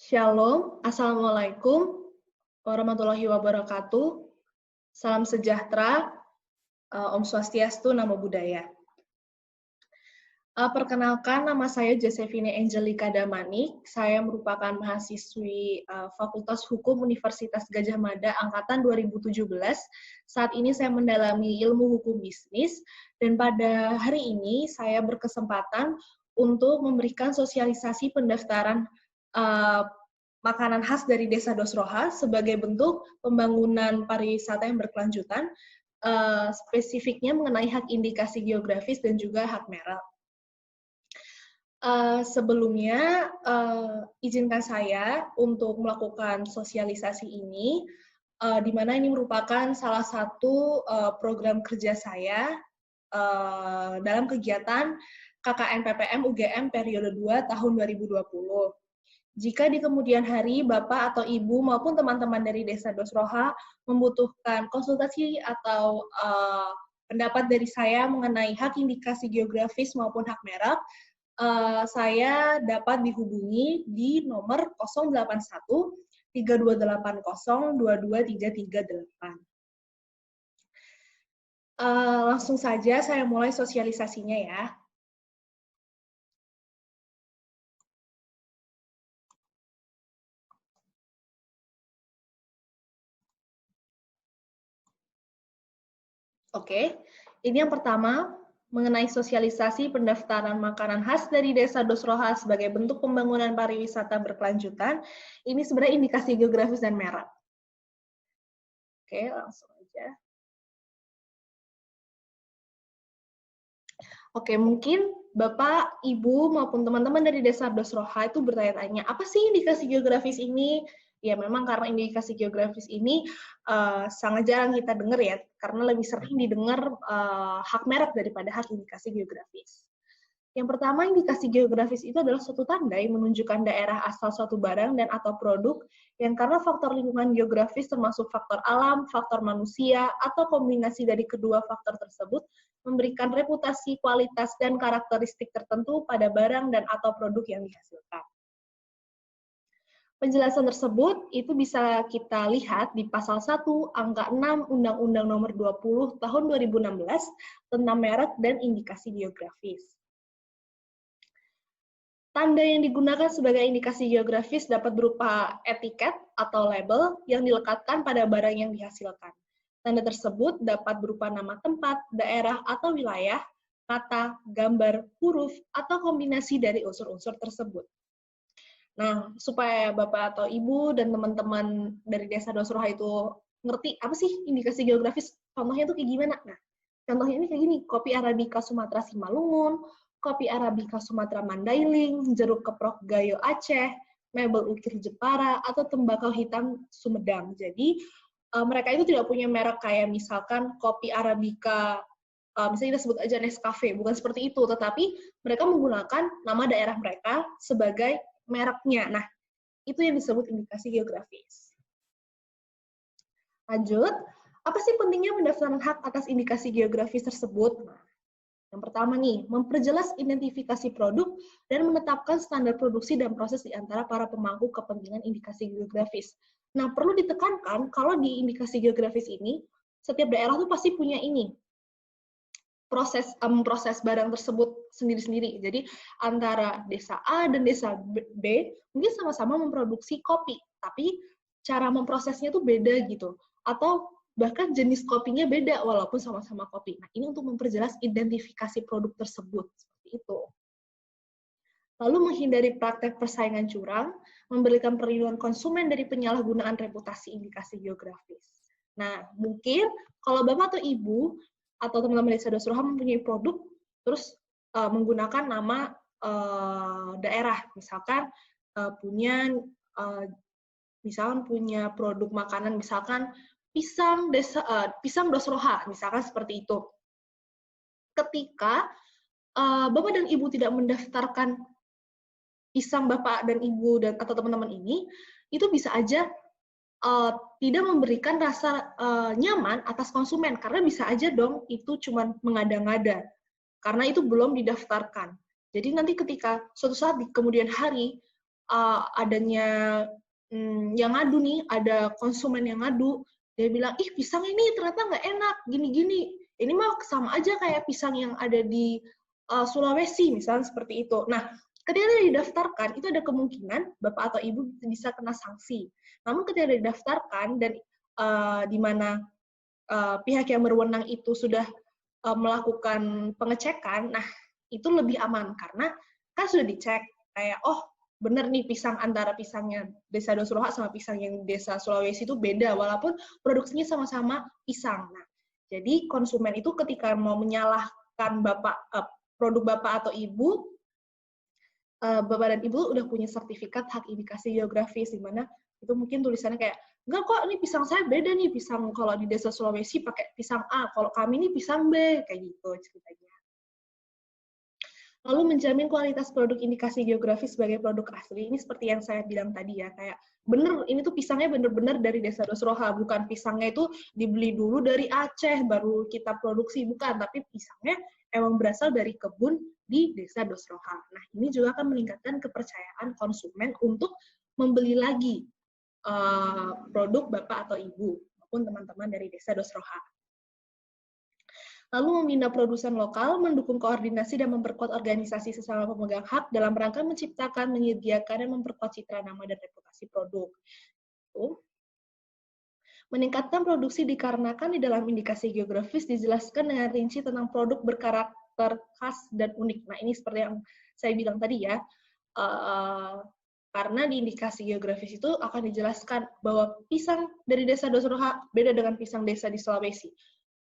Shalom, Assalamualaikum warahmatullahi wabarakatuh. Salam sejahtera, Om Swastiastu, Namo Buddhaya. Perkenalkan, nama saya Josephine Angelika Damanik. Saya merupakan mahasiswi Fakultas Hukum Universitas Gadjah Mada Angkatan 2017. Saat ini saya mendalami ilmu hukum bisnis, dan pada hari ini saya berkesempatan untuk memberikan sosialisasi pendaftaran makanan khas dari Desa Dosroha sebagai bentuk pembangunan pariwisata yang berkelanjutan, spesifiknya mengenai hak indikasi geografis dan juga hak merek. Sebelumnya, izinkan saya untuk melakukan sosialisasi ini, di mana ini merupakan salah satu program kerja saya dalam kegiatan KKN PPM UGM periode 2 tahun 2020. Jika di kemudian hari Bapak atau Ibu maupun teman-teman dari Desa Dosroha membutuhkan konsultasi atau pendapat dari saya mengenai hak indikasi geografis maupun hak merek, saya dapat dihubungi di nomor 081 3280 22338. Langsung saja saya mulai sosialisasinya ya. Oke, ini yang pertama, mengenai sosialisasi pendaftaran makanan khas dari Desa Dosroha sebagai bentuk pembangunan pariwisata berkelanjutan. Ini sebenarnya indikasi geografis dan merek. Oke, langsung aja. Oke, mungkin Bapak, Ibu, maupun teman-teman dari Desa Dosroha itu bertanya-tanya, apa sih indikasi geografis ini? Ya, memang karena indikasi geografis ini sangat jarang kita dengar ya, karena lebih sering didengar hak merek daripada hak indikasi geografis. Yang pertama, indikasi geografis itu adalah suatu tanda yang menunjukkan daerah asal suatu barang dan atau produk yang karena faktor lingkungan geografis termasuk faktor alam, faktor manusia, atau kombinasi dari kedua faktor tersebut memberikan reputasi, kualitas, dan karakteristik tertentu pada barang dan atau produk yang dihasilkan. Penjelasan tersebut itu bisa kita lihat di pasal 1 angka 6 Undang-Undang Nomor 20 Tahun 2016 tentang merek dan indikasi geografis. Tanda yang digunakan sebagai indikasi geografis dapat berupa etiket atau label yang dilekatkan pada barang yang dihasilkan. Tanda tersebut dapat berupa nama tempat, daerah, atau wilayah, kata, gambar, huruf, atau kombinasi dari unsur-unsur tersebut. Nah, supaya Bapak atau Ibu dan teman-teman dari Desa Dosroha itu ngerti apa sih indikasi geografis, contohnya itu kayak gimana? Nah, contohnya ini kayak gini, kopi Arabica Sumatera Simalungun, kopi Arabica Sumatera Mandailing, jeruk keprok Gayo Aceh, mebel ukir Jepara, atau tembakau hitam Sumedang. Jadi, mereka itu tidak punya merek kayak misalkan kopi Arabica, misalnya kita sebut aja Nescafe, bukan seperti itu, tetapi mereka menggunakan nama daerah mereka sebagai mereknya. Nah, itu yang disebut indikasi geografis. Lanjut, apa sih pentingnya pendaftaran hak atas indikasi geografis tersebut? Nah, yang pertama nih, memperjelas identifikasi produk dan menetapkan standar produksi dan proses di antara para pemangku kepentingan indikasi geografis. Nah, perlu ditekankan kalau di indikasi geografis ini, setiap daerah tuh pasti punya ini, proses barang tersebut sendiri-sendiri. Jadi antara desa A dan desa B mungkin sama-sama memproduksi kopi, tapi cara memprosesnya tuh beda gitu. Atau bahkan jenis kopinya beda walaupun sama-sama kopi. Nah, ini untuk memperjelas identifikasi produk tersebut seperti itu. Lalu menghindari praktek persaingan curang, memberikan perlindungan konsumen dari penyalahgunaan reputasi indikasi geografis. Nah, mungkin kalau Bapak atau Ibu atau teman-teman Desa Dosroha mempunyai produk, terus menggunakan nama daerah, misalkan punya produk makanan, misalkan pisang Dosroha, misalkan seperti itu. Ketika Bapak dan Ibu tidak mendaftarkan pisang Bapak dan Ibu dan atau teman-teman ini, itu bisa aja tidak memberikan rasa nyaman atas konsumen, karena bisa aja dong itu cuma mengada-ngada, karena itu belum didaftarkan. Jadi nanti ketika suatu saat di kemudian hari adanya yang ngadu nih, ada konsumen yang ngadu, dia bilang, ih pisang ini ternyata nggak enak, gini-gini. Ini mah sama aja kayak pisang yang ada di Sulawesi, misalnya seperti itu. Nah, ketika didaftarkan, itu ada kemungkinan Bapak atau Ibu bisa kena sanksi. Namun ketika didaftarkan dan di mana pihak yang berwenang itu sudah melakukan pengecekan, nah itu lebih aman karena kan sudah dicek kayak bener nih pisang antara pisangnya Desa Dosroha sama pisang yang Desa Sulawesi itu beda walaupun produksinya sama-sama pisang. Nah, jadi konsumen itu ketika mau menyalahkan produk Bapak atau Ibu, Bapak dan Ibu udah punya sertifikat hak indikasi geografis di mana itu mungkin tulisannya kayak enggak kok, ini pisang saya beda nih, pisang kalau di Desa Sulawesi pakai pisang A, kalau kami ini pisang B, kayak gitu ceritanya. Lalu menjamin kualitas produk indikasi geografis sebagai produk asli, ini seperti yang saya bilang tadi ya, kayak bener, ini tuh pisangnya bener-bener dari Desa Dosroha, bukan pisangnya itu dibeli dulu dari Aceh, baru kita produksi, bukan, tapi pisangnya emang berasal dari kebun di Desa Dosroha. Nah, ini juga akan meningkatkan kepercayaan konsumen untuk membeli lagi produk Bapak atau Ibu, maupun teman-teman dari Desa Dosroha. Lalu membina produsen lokal, mendukung koordinasi dan memperkuat organisasi sesama pemegang hak dalam rangka menciptakan, menyediakan, dan memperkuat citra nama dan reputasi produk. Meningkatkan produksi dikarenakan di dalam indikasi geografis dijelaskan dengan rinci tentang produk berkarakter khas dan unik. Nah, ini seperti yang saya bilang tadi ya, karena di indikasi geografis itu akan dijelaskan bahwa pisang dari Desa Dosroha beda dengan pisang desa di Sulawesi.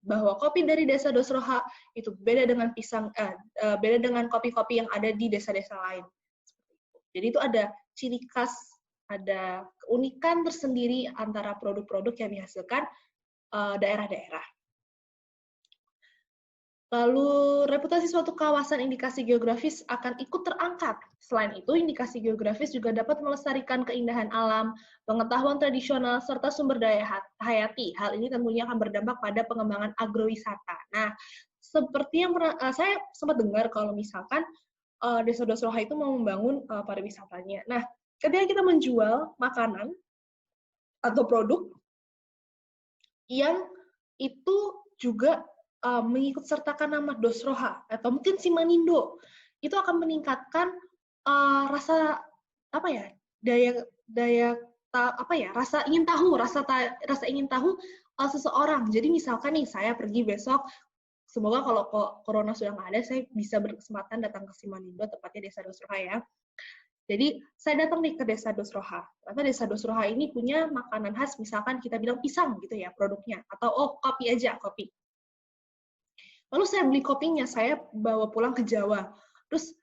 Bahwa kopi dari Desa Dosroha itu beda dengan beda dengan kopi-kopi yang ada di desa-desa lain. Jadi itu ada ciri khas, ada keunikan tersendiri antara produk-produk yang dihasilkan daerah-daerah. Lalu reputasi suatu kawasan indikasi geografis akan ikut terangkat. Selain itu, indikasi geografis juga dapat melestarikan keindahan alam, pengetahuan tradisional, serta sumber daya hayati. Hal ini tentunya akan berdampak pada pengembangan agrowisata. Nah, seperti yang saya sempat dengar kalau misalkan Desa Dosroha itu mau membangun pariwisatanya. Nah, ketika kita menjual makanan atau produk yang itu juga mengikut sertakan nama Dosroha atau mungkin Simanindo, itu akan meningkatkan rasa rasa ingin tahu seseorang. Jadi misalkan nih saya pergi besok, semoga kalau corona sudah nggak ada, saya bisa berkesempatan datang ke Simanindo, tepatnya Desa Dosroha ya. Jadi saya datang nih ke Desa Dosroha. Ternyata Desa Dosroha ini punya makanan khas, misalkan kita bilang pisang gitu ya produknya, atau kopi aja, kopi. Lalu saya beli kopinya, saya bawa pulang ke Jawa. Terus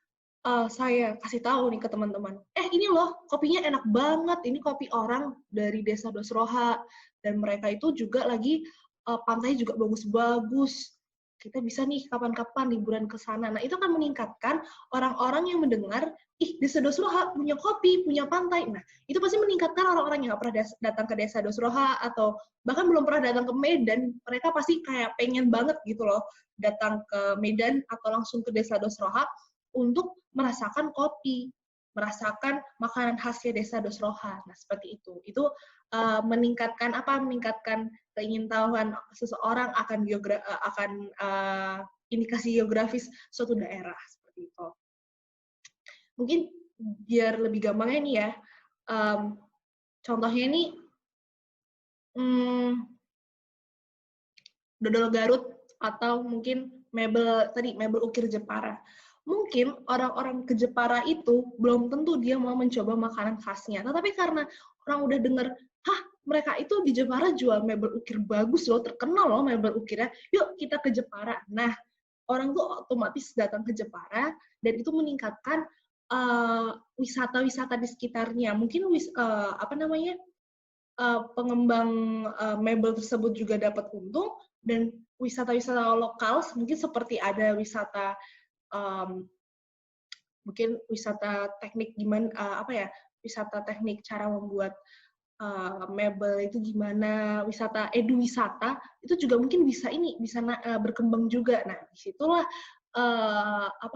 saya kasih tahu nih ke teman-teman, ini loh kopinya enak banget, ini kopi orang dari Desa Dosroha, dan mereka itu juga lagi pantainya juga bagus-bagus. Kita bisa nih kapan-kapan liburan ke sana. Nah, itu akan meningkatkan orang-orang yang mendengar, Desa Dosroha punya kopi, punya pantai. Nah, itu pasti meningkatkan orang-orang yang nggak pernah datang ke Desa Dosroha atau bahkan belum pernah datang ke Medan, mereka pasti kayak pengen banget gitu loh datang ke Medan atau langsung ke Desa Dosroha untuk merasakan kopi, merasakan makanan khasnya Desa Dosroha. Nah, seperti itu. Itu meningkatkan keingintahuan seseorang akan indikasi geografis suatu daerah, seperti itu. Mungkin biar lebih gampangnya nih ya, contohnya ini dodol Garut atau mungkin mebel ukir Jepara. Mungkin orang-orang ke Jepara itu belum tentu dia mau mencoba makanan khasnya. Tetapi karena orang udah dengar, mereka itu di Jepara jual mebel ukir bagus loh, terkenal loh mebel ukirnya, yuk kita ke Jepara. Nah, orang tuh otomatis datang ke Jepara, dan itu meningkatkan wisata-wisata di sekitarnya. Mungkin pengembang mebel tersebut juga dapat untung, dan wisata-wisata lokal mungkin seperti ada wisata mungkin wisata teknik wisata teknik cara membuat mebel itu gimana, wisata eduwisata itu juga mungkin bisa berkembang juga. Nah, disitulah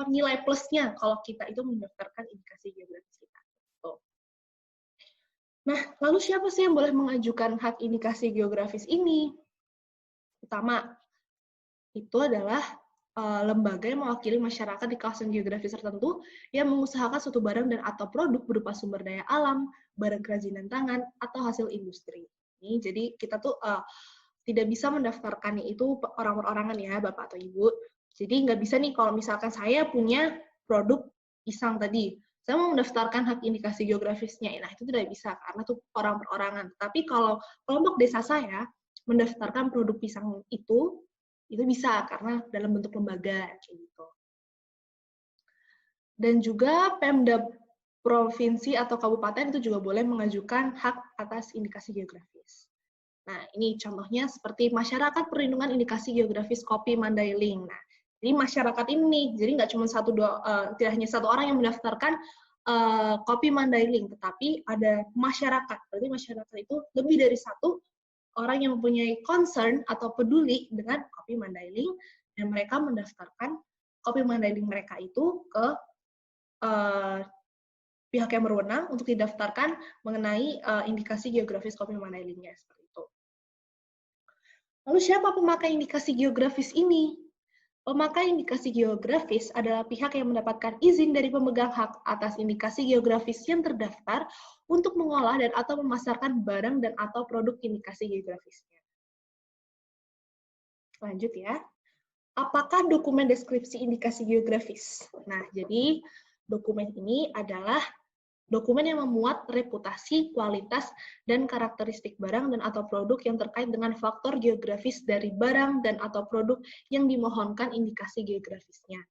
nilai plusnya kalau kita itu mendaftarkan indikasi geografis kita. Tuh. Nah, lalu siapa sih yang boleh mengajukan hak indikasi geografis ini? Pertama, itu adalah lembaga yang mewakili masyarakat di kawasan geografis tertentu yang mengusahakan suatu barang dan atau produk berupa sumber daya alam, barang kerajinan tangan, atau hasil industri. Ini jadi kita tuh tidak bisa mendaftarkan itu orang-orangan ya, Bapak atau Ibu. Jadi nggak bisa nih kalau misalkan saya punya produk pisang tadi, saya mau mendaftarkan hak indikasi geografisnya. Nah, itu tidak bisa karena itu orang perorangan. Tapi kalau kelompok desa saya mendaftarkan produk pisang itu bisa karena dalam bentuk lembaga kayak gitu. Dan juga Pemda provinsi atau kabupaten itu juga boleh mengajukan hak atas indikasi geografis. Nah, ini contohnya seperti Masyarakat Perlindungan Indikasi Geografis Kopi Mandailing. Nah, jadi masyarakat ini, jadi nggak cuma tidak hanya satu orang yang mendaftarkan Kopi Mandailing, tetapi ada masyarakat. Berarti masyarakat itu lebih dari satu orang yang mempunyai concern atau peduli dengan Kopi Mandailing, dan mereka mendaftarkan Kopi Mandailing mereka itu ke pihak yang berwenang untuk didaftarkan mengenai indikasi geografis Kopi Mandailingnya, seperti itu. Lalu siapa pemakai indikasi geografis ini? Pemakai indikasi geografis adalah pihak yang mendapatkan izin dari pemegang hak atas indikasi geografis yang terdaftar untuk mengolah dan atau memasarkan barang dan atau produk indikasi geografisnya. Lanjut ya. Apakah dokumen deskripsi indikasi geografis? Nah, jadi dokumen ini adalah dokumen yang memuat reputasi, kualitas, dan karakteristik barang dan atau produk yang terkait dengan faktor geografis dari barang dan atau produk yang dimohonkan indikasi geografisnya.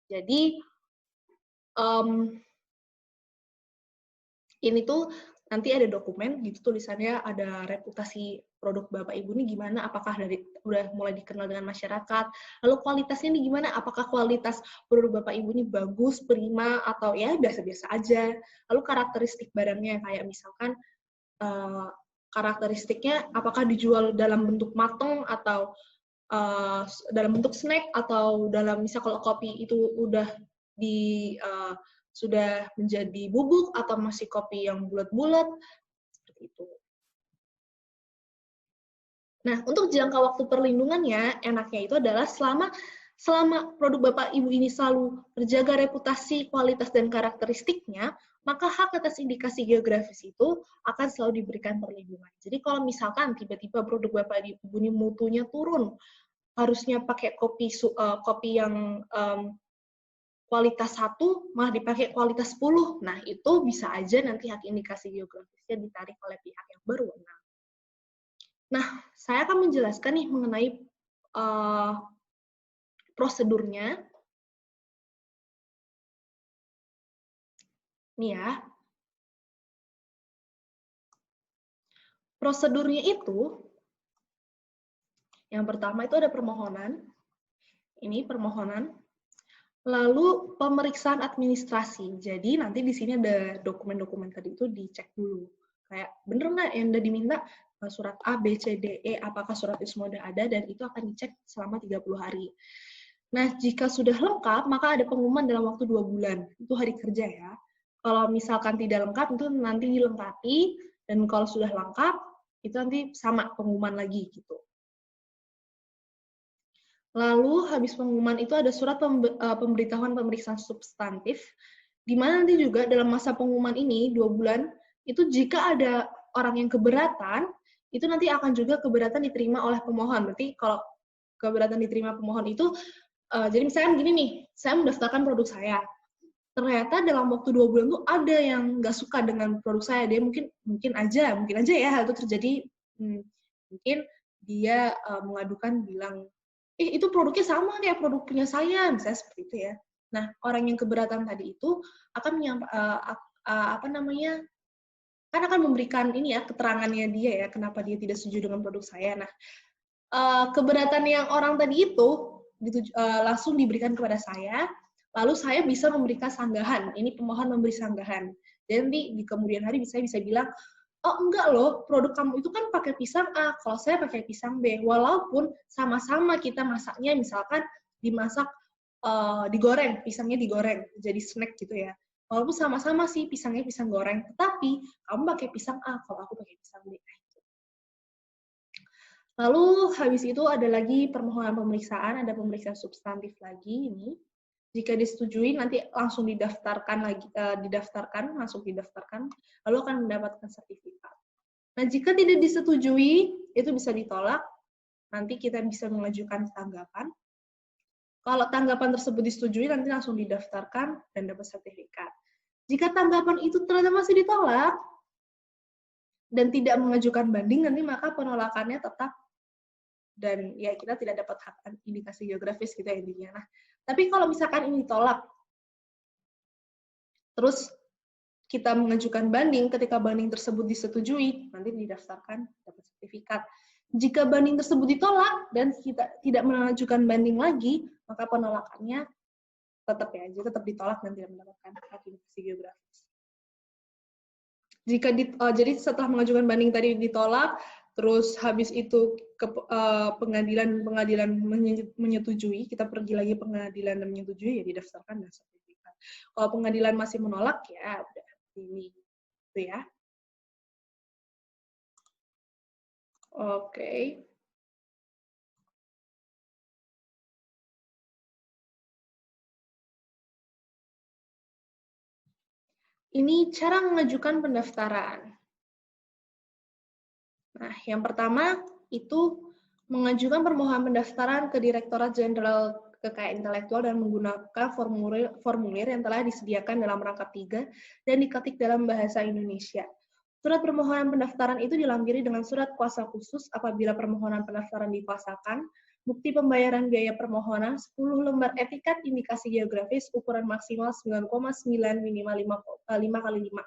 Jadi, ini tuh nanti ada dokumen, gitu tulisannya ada reputasi produk Bapak Ibu ini gimana, apakah udah mulai dikenal dengan masyarakat, lalu kualitasnya ini gimana, apakah kualitas produk Bapak Ibu ini bagus, prima, atau ya biasa-biasa aja, lalu karakteristik barangnya, kayak misalkan karakteristiknya apakah dijual dalam bentuk matang, atau dalam bentuk snack, atau dalam, misal kalau kopi itu udah sudah menjadi bubuk, atau masih kopi yang bulat-bulat, seperti itu. Nah, untuk jangka waktu perlindungannya, enaknya itu adalah selama produk Bapak Ibu ini selalu terjaga reputasi, kualitas, dan karakteristiknya, maka hak atas indikasi geografis itu akan selalu diberikan perlindungan. Jadi kalau misalkan tiba-tiba produk Bapak Ibu ini mutunya turun, harusnya pakai kopi yang kualitas 1 malah dipakai kualitas 10. Nah, itu bisa aja nanti hak indikasi geografisnya ditarik oleh pihak yang berwenang. Nah, saya akan menjelaskan nih mengenai prosedurnya. Nih ya. Prosedurnya itu, yang pertama itu ada permohonan. Ini permohonan. Lalu pemeriksaan administrasi. Jadi nanti di sini ada dokumen-dokumen tadi itu dicek dulu. Kayak bener nggak yang udah diminta surat A, B, C, D, E, apakah surat itu semua udah ada, dan itu akan dicek selama 30 hari. Nah, jika sudah lengkap, maka ada pengumuman dalam waktu 2 bulan. Itu hari kerja ya. Kalau misalkan tidak lengkap, itu nanti dilengkapi, dan kalau sudah lengkap, itu nanti sama pengumuman lagi gitu. Lalu habis pengumuman itu ada surat pemberitahuan pemeriksaan substantif, di mana nanti juga dalam masa pengumuman ini 2 bulan, itu jika ada orang yang keberatan, itu nanti akan juga keberatan diterima oleh pemohon. Berarti kalau keberatan diterima pemohon itu, jadi misalnya gini nih, saya mendaftarkan produk saya, ternyata dalam waktu 2 bulan tuh ada yang nggak suka dengan produk saya, dia mungkin aja ya hal itu terjadi, mungkin dia mengadukan bilang, itu produknya sama kayak produk punya saya, misalnya seperti itu ya. Nah, orang yang keberatan tadi itu akan kan akan memberikan ini ya, keterangannya dia ya, kenapa dia tidak setuju dengan produk saya. Nah, keberatan yang orang tadi itu langsung diberikan kepada saya, lalu saya bisa memberikan sanggahan. Ini pemohon memberi sanggahan. Jadi di kemudian hari saya bisa bilang, oh enggak loh, produk kamu itu kan pakai pisang A, kalau saya pakai pisang B. Walaupun sama-sama kita masaknya, misalkan dimasak digoreng, pisangnya digoreng, jadi snack gitu ya. Walaupun sama-sama sih pisangnya pisang goreng, tetapi kamu pakai pisang A, kalau aku pakai pisang B. Lalu habis itu ada lagi permohonan pemeriksaan, ada pemeriksaan substantif lagi ini. Jika disetujui nanti langsung didaftarkan lagi, langsung didaftarkan, lalu akan mendapatkan sertifikat. Nah, jika tidak disetujui, itu bisa ditolak. Nanti kita bisa mengajukan tanggapan. Kalau tanggapan tersebut disetujui, nanti langsung didaftarkan dan dapat sertifikat. Jika tanggapan itu ternyata masih ditolak dan tidak mengajukan banding, nanti maka penolakannya tetap dan ya kita tidak dapat hak indikasi geografis gitu ya intinya. Nah, tapi kalau misalkan ini ditolak, terus kita mengajukan banding, ketika banding tersebut disetujui, nanti didaftarkan dapat sertifikat. Jika banding tersebut ditolak dan kita tidak mengajukan banding lagi, maka penolakannya tetap ya, jadi tetap ditolak dan tidak mendapatkan hak indikasi geografis. Jadi setelah mengajukan banding tadi ditolak, terus habis itu ke pengadilan menyetujui, kita pergi lagi pengadilan dan menyetujui, ya didaftarkan dan sertifikat. Kalau pengadilan masih menolak, ya udah ini, itu ya. Oke. Ini cara mengajukan pendaftaran. Nah, yang pertama itu mengajukan permohonan pendaftaran ke Direktorat Jenderal Kekayaan Intelektual dan menggunakan formulir yang telah disediakan dalam rangkap 3 dan diketik dalam bahasa Indonesia. Surat permohonan pendaftaran itu dilampiri dengan surat kuasa khusus apabila permohonan pendaftaran dipasakan, bukti pembayaran biaya permohonan, 10 lembar etikat indikasi geografis ukuran maksimal 9,9 minimal 5 kali 5.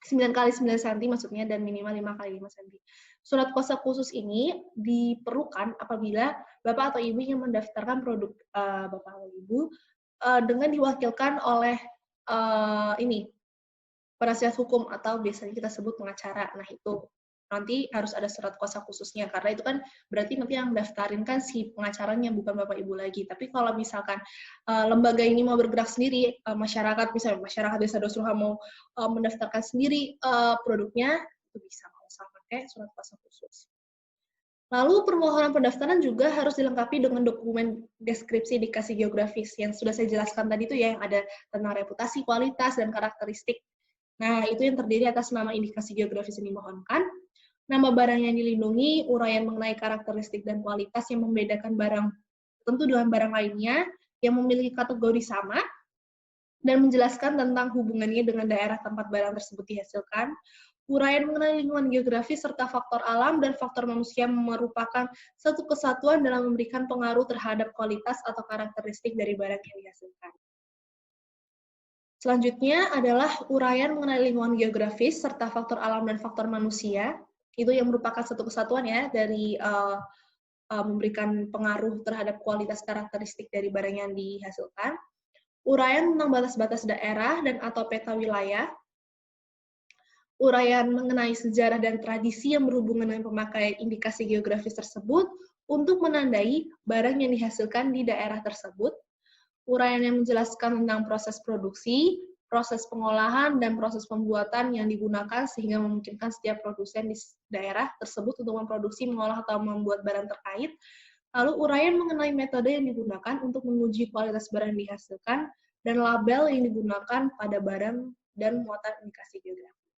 9 kali 9 cm maksudnya dan minimal 5 kali 5 cm. Surat kuasa khusus ini diperlukan apabila Bapak atau Ibu yang mendaftarkan produk Bapak atau Ibu dengan diwakilkan oleh penasihat hukum atau biasanya kita sebut pengacara. Nah, itu nanti harus ada surat kuasa khususnya karena itu kan berarti nanti yang daftarin kan si pengacaranya bukan Bapak Ibu lagi. Tapi kalau misalkan lembaga ini mau bergerak sendiri, masyarakat misalnya masyarakat Desa Dosruha mau mendaftarkan sendiri produknya, itu bisa nggak usah pakai surat kuasa khusus. Lalu permohonan pendaftaran juga harus dilengkapi dengan dokumen deskripsi indikasi geografis yang sudah saya jelaskan tadi itu ya, yang ada tentang reputasi, kualitas, dan karakteristik. Nah, itu yang terdiri atas nama indikasi geografis yang dimohonkan, nama barang yang dilindungi, uraian mengenai karakteristik dan kualitas yang membedakan barang tertentu dengan barang lainnya yang memiliki kategori sama, dan menjelaskan tentang hubungannya dengan daerah tempat barang tersebut dihasilkan, uraian mengenai lingkungan geografis serta faktor alam dan faktor manusia merupakan satu kesatuan dalam memberikan pengaruh terhadap kualitas atau karakteristik dari barang yang dihasilkan. Selanjutnya adalah uraian mengenai lingkungan geografis serta faktor alam dan faktor manusia. Itu yang merupakan satu kesatuan ya dari memberikan pengaruh terhadap kualitas karakteristik dari barang yang dihasilkan. Uraian tentang batas-batas daerah dan atau peta wilayah. Uraian mengenai sejarah dan tradisi yang berhubungan dengan pemakaian indikasi geografis tersebut untuk menandai barang yang dihasilkan di daerah tersebut. Uraian yang menjelaskan tentang proses produksi, proses pengolahan, dan proses pembuatan yang digunakan sehingga memungkinkan setiap produsen di daerah tersebut untuk memproduksi, mengolah, atau membuat barang terkait. Lalu uraian mengenai metode yang digunakan untuk menguji kualitas barang yang dihasilkan, dan label yang digunakan pada barang dan muatan indikasi geografis.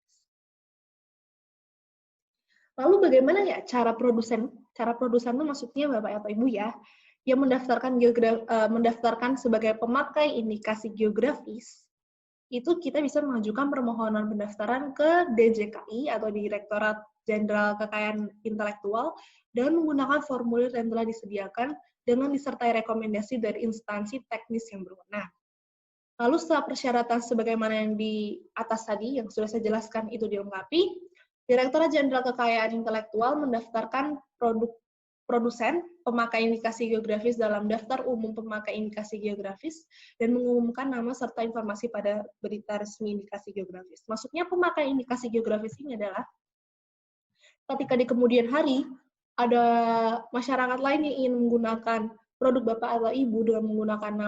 Lalu bagaimana ya cara produsen? Cara produsen itu maksudnya Bapak atau Ibu ya, yang mendaftarkan sebagai pemakai indikasi geografis, itu kita bisa mengajukan permohonan pendaftaran ke DJKI atau Direktorat Jenderal Kekayaan Intelektual dengan menggunakan formulir yang telah disediakan dengan disertai rekomendasi dari instansi teknis yang berwenang. Lalu setelah persyaratan sebagaimana yang di atas tadi, yang sudah saya jelaskan itu dilengkapi, Direktorat Jenderal Kekayaan Intelektual mendaftarkan produsen pemakai indikasi geografis dalam daftar umum pemakai indikasi geografis dan mengumumkan nama serta informasi pada berita resmi indikasi geografis. Maksudnya pemakai indikasi geografis ini adalah ketika di kemudian hari ada masyarakat lain yang ingin menggunakan produk Bapak atau Ibu dengan menggunakan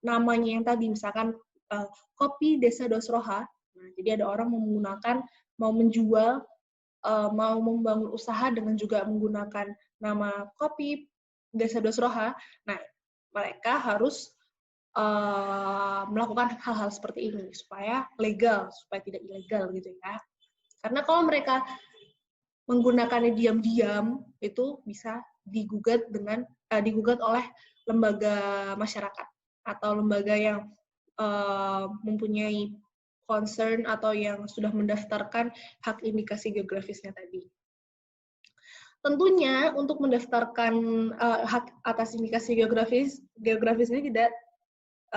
namanya yang tadi, misalkan Kopi Desa Dosroha. Nah, jadi ada orang mau menjual, mau membangun usaha dengan juga menggunakan nama Kopi Desa Dosroha. Nah, mereka harus melakukan hal-hal seperti ini supaya legal, supaya tidak ilegal gitu ya. Karena kalau mereka menggunakannya diam-diam itu bisa digugat oleh lembaga masyarakat atau lembaga yang mempunyai concern atau yang sudah mendaftarkan hak indikasi geografisnya tadi. Tentunya untuk mendaftarkan hak atas indikasi geografis ini tidak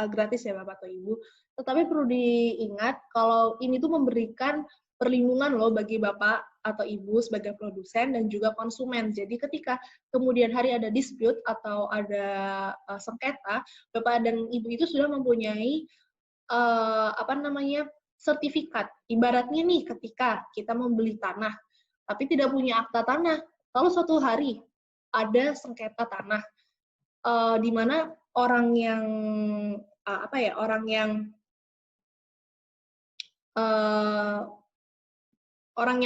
gratis ya Bapak atau Ibu, tetapi perlu diingat kalau ini tuh memberikan perlindungan loh bagi Bapak atau Ibu sebagai produsen dan juga konsumen. Jadi ketika kemudian hari ada dispute atau ada sengketa, Bapak dan Ibu itu sudah mempunyai sertifikat. Ibaratnya nih ketika kita membeli tanah, tapi tidak punya akta tanah. Kalau suatu hari ada sengketa tanah, di mana orang yang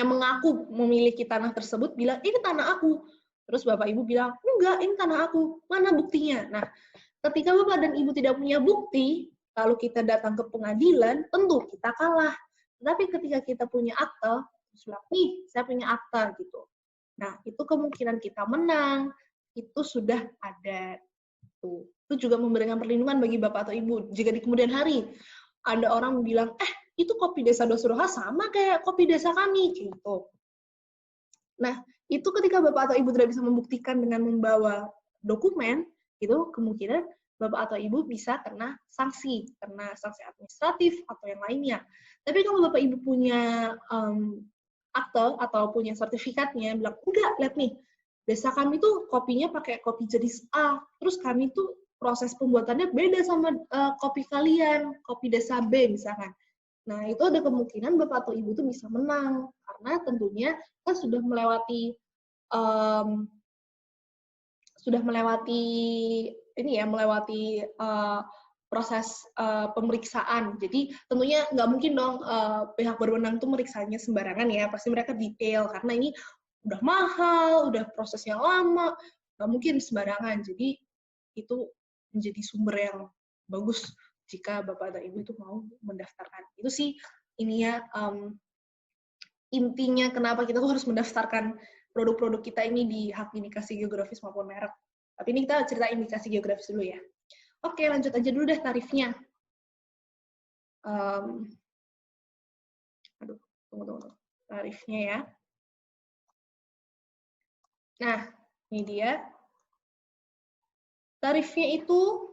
mengaku memiliki tanah tersebut bilang, ini tanah aku. Terus Bapak Ibu bilang, enggak, ini tanah aku. Mana buktinya? Nah, ketika Bapak dan Ibu tidak punya bukti, lalu kita datang ke pengadilan, tentu kita kalah. Tapi ketika kita punya akta, nih, saya punya akta gitu. Nah, itu kemungkinan kita menang, itu sudah ada. Itu juga memberikan perlindungan bagi Bapak atau Ibu. Jika di kemudian hari ada orang bilang, itu Kopi Desa Dosroha sama kayak Kopi Desa kami, gitu. Nah, itu ketika Bapak atau Ibu tidak bisa membuktikan dengan membawa dokumen, itu kemungkinan Bapak atau Ibu bisa kena sanksi administratif atau yang lainnya. Tapi kalau Bapak Ibu punya akte atau punya sertifikatnya, bilang, enggak, lihat nih, desa kami tuh kopinya pakai kopi jenis A, terus kami tuh proses pembuatannya beda sama kopi kalian, kopi desa B misalkan. Nah, itu ada kemungkinan Bapak atau Ibu tuh bisa menang, karena tentunya kan sudah melewati proses pemeriksaan. Jadi tentunya nggak mungkin dong pihak berwenang tuh meriksanya sembarangan ya. Pasti mereka detail karena ini udah mahal, udah prosesnya lama, nggak mungkin sembarangan. Jadi itu menjadi sumber yang bagus jika Bapak dan Ibu itu mau mendaftarkan. Itu sih ininya intinya kenapa kita tuh harus mendaftarkan produk-produk kita ini di hak indikasi geografis maupun merek. Tapi ini kita cerita indikasi geografis dulu ya. Oke, lanjut aja dulu deh tarifnya. Tunggu. Tarifnya ya. Nah, ini dia. Tarifnya itu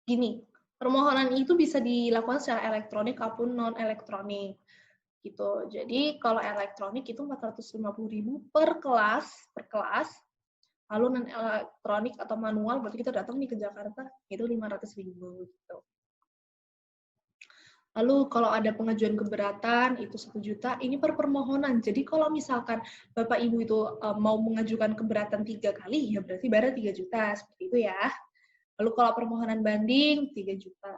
gini, permohonan itu bisa dilakukan secara elektronik maupun non-elektronik. Gitu. Jadi kalau elektronik itu 450.000 per kelas. Lalu non-elektronik atau manual, berarti kita datang nih ke Jakarta, itu 500.000 gitu. Lalu kalau ada pengajuan keberatan, itu 1 juta, ini per permohonan. Jadi kalau misalkan Bapak Ibu itu mau mengajukan keberatan 3 kali, ya berarti bayar 3 juta, seperti itu ya. Lalu kalau permohonan banding, 3 juta.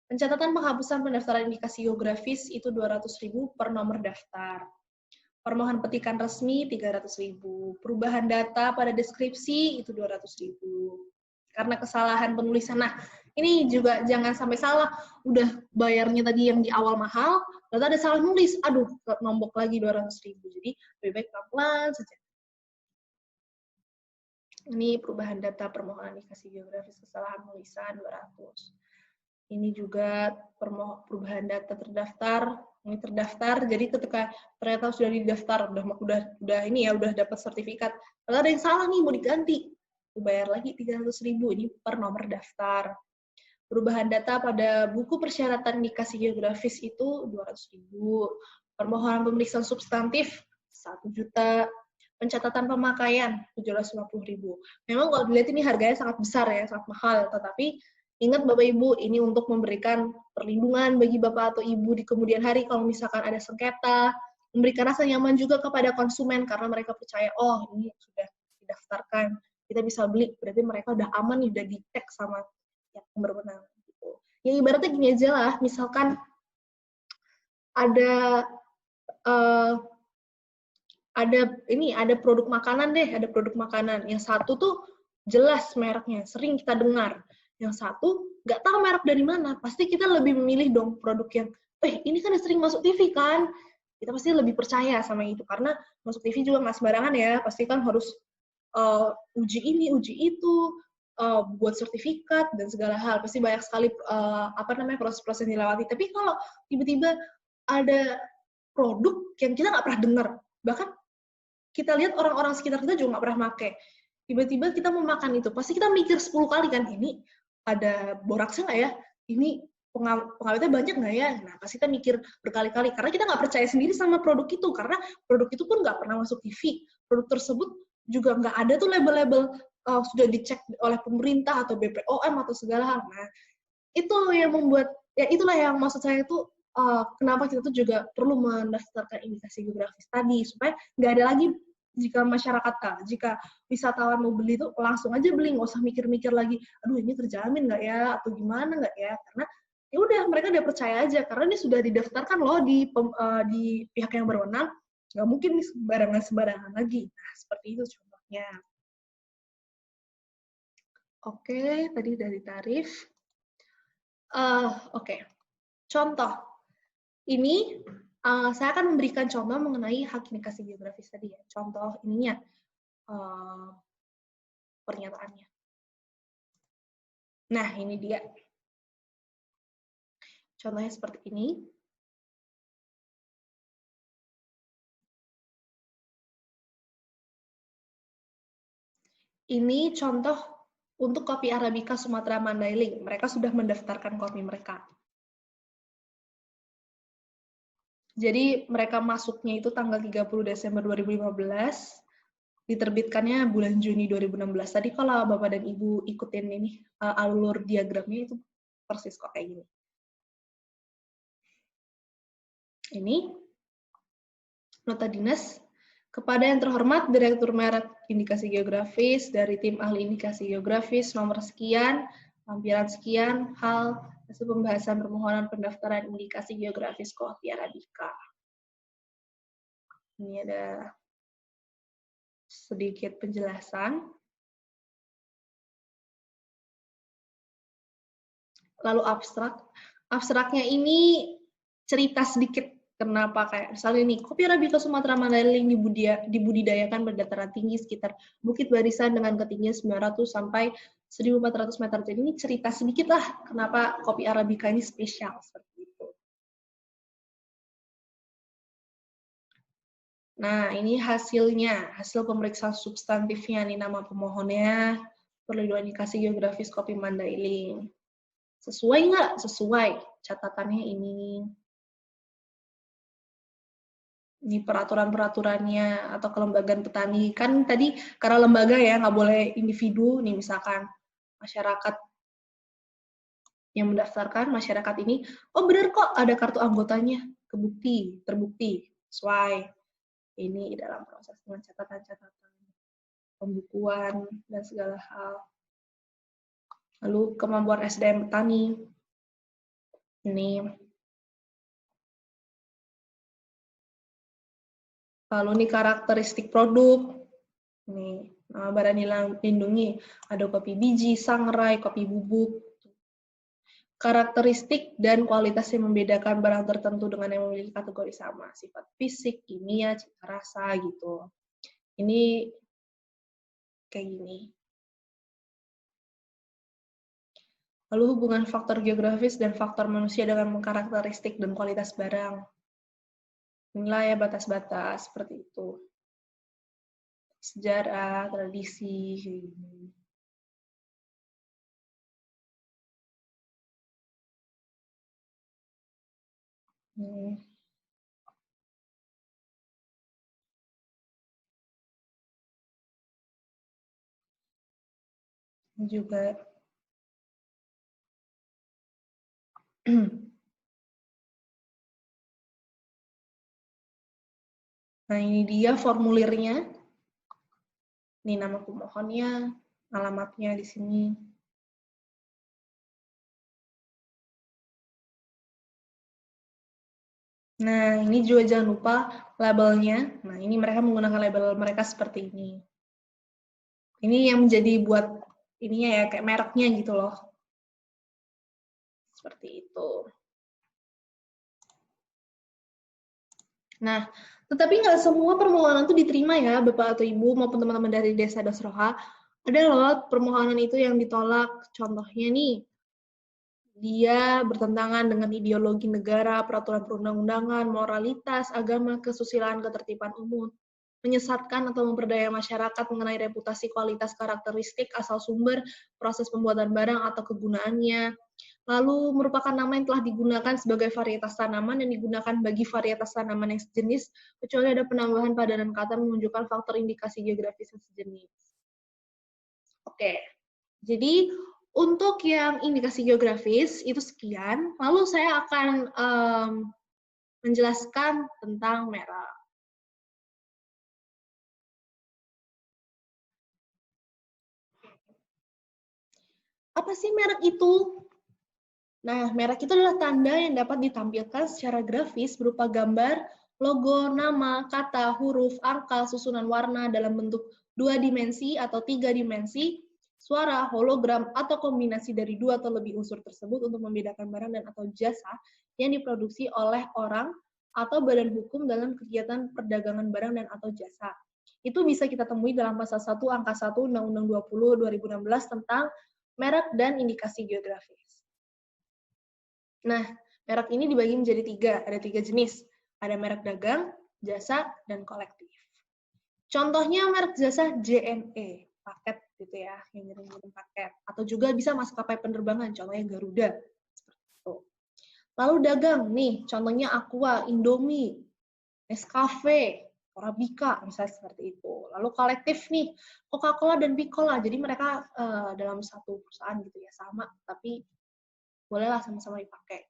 Pencatatan penghapusan pendaftaran indikasi geografis itu 200.000 per nomor daftar. Permohonan petikan resmi 300.000. Perubahan data pada deskripsi itu 200.000. Karena kesalahan penulisan. Nah, ini juga jangan sampai salah. Udah bayarnya tadi yang di awal mahal, lalu ada salah nulis. Aduh, nombok lagi 200.000. Jadi lebih baik pelan-pelan saja. Ini perubahan data permohonan indikasi geografis kesalahan penulisan 200. Ini juga perubahan data terdaftar. Ini terdaftar, jadi ketika ternyata sudah didaftar, udah dapat sertifikat, lalu ada yang salah nih, mau diganti, bayar lagi 300.000, ini per nomor daftar. Perubahan data pada buku persyaratan indikasi geografis itu 200.000. Permohonan pemeriksaan substantif 1 juta. Pencatatan pemakaian 750.000. Memang kalau dilihat ini harganya sangat besar ya, sangat mahal, tetapi ingat Bapak Ibu, ini untuk memberikan perlindungan bagi Bapak atau Ibu di kemudian hari kalau misalkan ada sengketa, memberikan rasa nyaman juga kepada konsumen karena mereka percaya, oh ini sudah didaftarkan kita bisa beli, berarti mereka udah aman nih, udah dicek sama yang berwenang. Gitu. Ya ibaratnya gini aja lah, misalkan ada ada produk makanan deh, ada produk makanan. Yang satu tuh jelas mereknya, sering kita dengar. Yang satu nggak tahu merek dari mana. Pasti kita lebih memilih dong produk yang, ini kan sering masuk TV kan. Kita pasti lebih percaya sama itu. Karena masuk TV juga nggak sembarangan ya. Pasti kan harus uji ini, uji itu, buat sertifikat dan segala hal. Pasti banyak sekali proses-proses yang dilewati. Tapi kalau tiba-tiba ada produk yang kita nggak pernah dengar, bahkan kita lihat orang-orang sekitar kita juga nggak pernah pakai. Tiba-tiba kita mau makan itu, pasti kita mikir 10 kali kan, ini ada boraksnya nggak ya? Ini pengawetnya banyak nggak ya? Nah, pasti kita mikir berkali-kali, karena kita nggak percaya sendiri sama produk itu, karena produk itu pun nggak pernah masuk TV. Produk tersebut juga nggak ada tuh label-label sudah dicek oleh pemerintah atau BPOM atau segala hal. Nah, itu yang membuat, ya itulah yang maksud saya itu, kenapa kita tuh juga perlu mendaftarkan indikasi geografis tadi, supaya nggak ada lagi jika masyarakat, jika wisatawan mau beli itu langsung aja beli, nggak usah mikir-mikir lagi, aduh ini terjamin nggak ya, atau gimana nggak ya, karena ya udah mereka udah percaya aja, karena ini sudah didaftarkan loh di pihak yang berwenang, nggak mungkin nih sembarangan lagi. Nah, seperti itu contohnya. Oke, tadi dari tarif. Oke. Contoh, ini saya akan memberikan contoh mengenai hak indikasi geografis tadi ya. Contoh ininya, pernyataannya. Nah, ini dia. Contohnya seperti ini. Ini contoh untuk kopi Arabica Sumatera Mandailing. Mereka sudah mendaftarkan kopi mereka. Jadi mereka masuknya itu tanggal 30 Desember 2015, diterbitkannya bulan Juni 2016. Tadi kalau Bapak dan Ibu ikutin ini alur diagramnya itu persis kok kayak gini. Ini nota dinas kepada yang terhormat Direktur Merek Indikasi Geografis dari tim ahli indikasi geografis nomor sekian, lampiran sekian, hal hasil pembahasan permohonan pendaftaran indikasi geografis kopi Arabica. Ini ada sedikit penjelasan. Lalu abstrak. Abstraknya ini cerita sedikit kenapa, kayak misalnya ini, kopi Arabica Sumatera Mandailing dibudidayakan berdataran tinggi sekitar Bukit Barisan dengan ketinggian 900 sampai 1.400 meter. Jadi ini cerita sedikit lah kenapa kopi Arabica ini spesial seperti itu. Nah, ini hasilnya, hasil pemeriksaan substantifnya, ini nama pemohonnya, perlindungan indikasi geografis kopi Mandailing. Sesuai nggak? Sesuai. Catatannya ini. Ini peraturan-peraturannya atau kelembagaan petani. Kan tadi karena lembaga ya, nggak boleh individu. Nih misalkan masyarakat yang mendaftarkan, masyarakat ini, oh benar kok ada kartu anggotanya, terbukti, sesuai. Ini dalam proses dengan catatan-catatan, pembukuan, dan segala hal. Lalu kemampuan SDM petani. Ini. Lalu ini karakteristik produk. Ini nama barang dilindungi. Ada kopi biji, sangrai, kopi bubuk. Karakteristik dan kualitas yang membedakan barang tertentu dengan yang memiliki kategori sama. Sifat fisik, kimia, cita rasa, gitu. Ini kayak gini. Lalu hubungan faktor geografis dan faktor manusia dengan karakteristik dan kualitas barang. Inilah ya batas-batas seperti itu. Sejarah, tradisi, gitu. Juga nah ini dia formulirnya. Ini nama pemohonnya, alamatnya di sini. Nah, ini juga jangan lupa labelnya. Nah, ini mereka menggunakan label mereka seperti ini. Ini yang menjadi buat ininya ya, kayak mereknya gitu loh. Seperti itu. Nah, tetapi nggak semua permohonan itu diterima ya, Bapak atau Ibu maupun teman-teman dari Desa Dasroha. Ada loh permohonan itu yang ditolak. Contohnya nih, dia bertentangan dengan ideologi negara, peraturan perundang-undangan, moralitas, agama, kesusilaan, ketertiban umum, menyesatkan atau memperdaya masyarakat mengenai reputasi, kualitas, karakteristik, asal sumber, proses pembuatan barang atau kegunaannya, lalu merupakan nama yang telah digunakan sebagai varietas tanaman yang digunakan bagi varietas tanaman yang sejenis, kecuali ada penambahan padanan kata menunjukkan faktor indikasi geografis yang sejenis. Oke, jadi untuk yang indikasi geografis itu sekian, lalu saya akan menjelaskan tentang merek. Apa sih merek itu? Nah, merek itu adalah tanda yang dapat ditampilkan secara grafis berupa gambar, logo, nama, kata, huruf, angka, susunan warna dalam bentuk 2 dimensi atau 3 dimensi, suara, hologram, atau kombinasi dari 2 atau lebih unsur tersebut untuk membedakan barang dan atau jasa yang diproduksi oleh orang atau badan hukum dalam kegiatan perdagangan barang dan atau jasa. Itu bisa kita temui dalam pasal 1 angka 1 Undang-Undang 20 2016 tentang merek dan indikasi geografis. Nah, merek ini dibagi menjadi 3, ada 3 jenis. Ada merek dagang, jasa, dan kolektif. Contohnya merek jasa JNE, paket gitu ya, yang ngirim-ngirim paket. Atau juga bisa maskapai penerbangan, contohnya Garuda. Seperti itu. Lalu dagang, nih, contohnya Aqua, Indomie, Nescafe, Arabica, misalnya seperti itu. Lalu kolektif nih, Coca-Cola dan Bicola. Jadi mereka dalam satu perusahaan gitu ya, sama, tapi bolehlah sama-sama dipakai.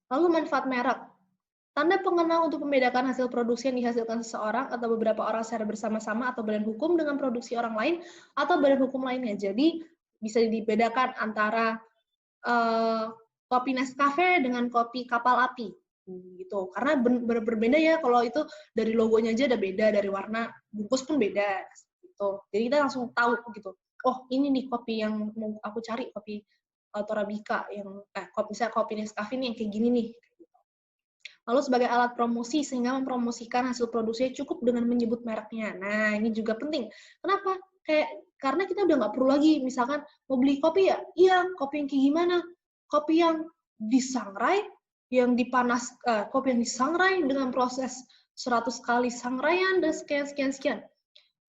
Lalu manfaat merek. Tanda pengenal untuk membedakan hasil produksi yang dihasilkan seseorang atau beberapa orang secara bersama-sama atau badan hukum dengan produksi orang lain atau badan hukum lainnya. Jadi bisa dibedakan antara kopi Nescafe dengan kopi kapal api gitu. Karena berbeda ya, kalau itu dari logonya aja ada beda, dari warna bungkus pun beda gitu. Jadi kita langsung tahu gitu. Oh, ini nih kopi yang mau aku cari, kopi Arabica yang misalnya kopi Nescafe nih yang kayak gini nih. Lalu sebagai alat promosi sehingga mempromosikan hasil produksinya cukup dengan menyebut mereknya. Nah, ini juga penting. Kenapa? Karena kita udah nggak perlu lagi, misalkan mau beli kopi ya, iya, kopi yang kayak gimana? Kopi yang disangrai, yang kopi yang disangrai dengan proses 100 kali sangraian dan sekian.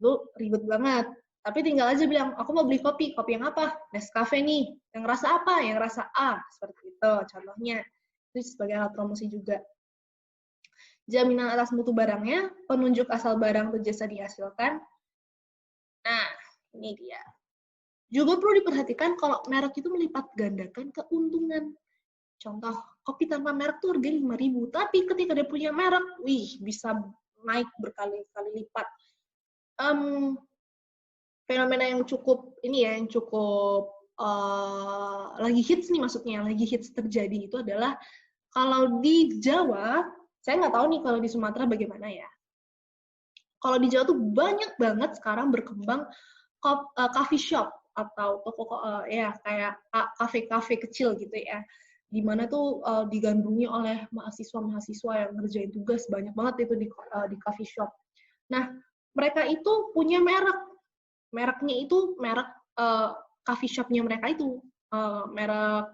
Lu ribet banget. Tapi tinggal aja bilang, aku mau beli kopi yang apa? Nescafe nih. Yang rasa apa? Yang rasa A. Seperti itu contohnya. Itu sebagai alat promosi juga. Jaminan atas mutu barangnya, penunjuk asal barang atau jasa dihasilkan. Nah, ini dia. Juga perlu diperhatikan kalau merek itu melipat gandakan keuntungan. Contoh, kopi tanpa merek tuh harganya 5.000, tapi ketika dia punya merek, bisa naik berkali-kali lipat. Fenomena yang cukup lagi hits nih, maksudnya lagi hits terjadi itu adalah kalau di Jawa, saya nggak tahu nih kalau di Sumatera bagaimana ya. Kalau di Jawa tuh banyak banget sekarang berkembang coffee shop atau toko kayak kafe-kafe kecil gitu ya. Di mana tuh digandrungi oleh mahasiswa-mahasiswa yang ngerjain tugas, banyak banget itu di coffee shop. Nah, mereka itu punya merek. Mereknya itu merek coffee shop-nya mereka itu merek